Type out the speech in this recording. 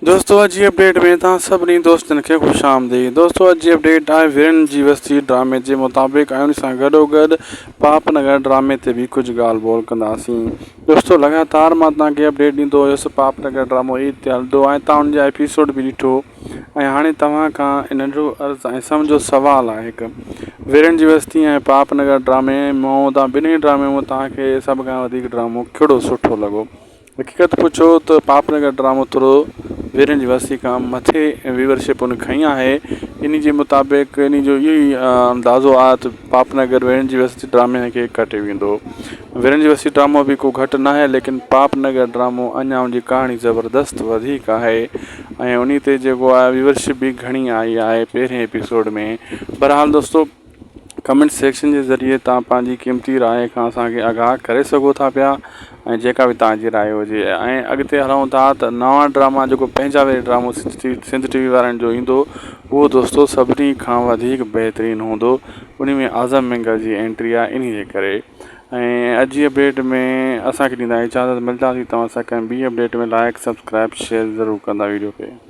दोस्तों अॼु जी अपडेट में तव्हां सभिनी दोस्तनि खे ख़ुशि आमदीद। दोस्तों अॼु जी अपडेट आहे वीरन जी वस्ती ड्रामे जे मुताबिक़ ऐं उन सां गॾोगॾु पापनगर ड्रामे ते बि कुझु ॻाल्हि ॿोल कंदासीं। दोस्तों लगातार मां तव्हांखे अपडेट ॾींदो हुयुसि पापनगर ड्रामो ईद ते हलंदो ऐं तव्हां उनजा एपिसोड बि ॾिठो ऐं हाणे तव्हां खां इन जो अर्ज़ु ऐं सम्झो सुवालु आहे हिकु, वीरन जी वस्ती ऐं पापनगर ड्रामे मां तव्हां ॿिन्ही ड्रामे में तव्हांखे सभ खां वधीक ड्रामो कहिड़ो सुठो लॻो। हक़ीक़त पुछो त पापनगर ड्रामो थोरो वीरन जी वस्ती खां मथे व्यूअरशिप उन खई आहे। इन जे मुताबिक़ इन जो इहो ई अंदाज़ो आहे त पापनगर वीरन जी वस्ती ड्रामे खे कटे वेंदो। वीरन जी वस्ती ड्रामो बि को घटि न आहे, लेकिन पापनगर ड्रामो अञा उनजी कहाणी ज़बरदस्त वधीक आहे ऐं उन ते जेको आहे व्यूअरशिप बि घणी आई आहे पहिरें एपिसोड में। बहरहाल दोस्तों कमेंट सेक्शन जे ज़रिए तव्हां पंहिंजी क़ीमती राय खां असांखे आगाह करे सघो था पिया ऐं जेका बि तव्हांजी राय हुजे। ऐं अॻिते हलूं था त नवां ड्रामा जेको पंहिंजा वे ड्रामो सिंध टीवी वारनि जो ईंदो उहो दोस्तों सभिनी खां वधीक बहितरीनु हूंदो। उन में आज़म मेंगर जी एंट्री आहे इन जे करे। ऐं अॼु जी अपडेट में असांखे ॾींदा इजाज़त, मिलंदासीं तव्हां सां कंहिं ॿी अपडेट में। लाइक सब्सक्राइब शेयर ज़रूरु कंदा वीडियो खे।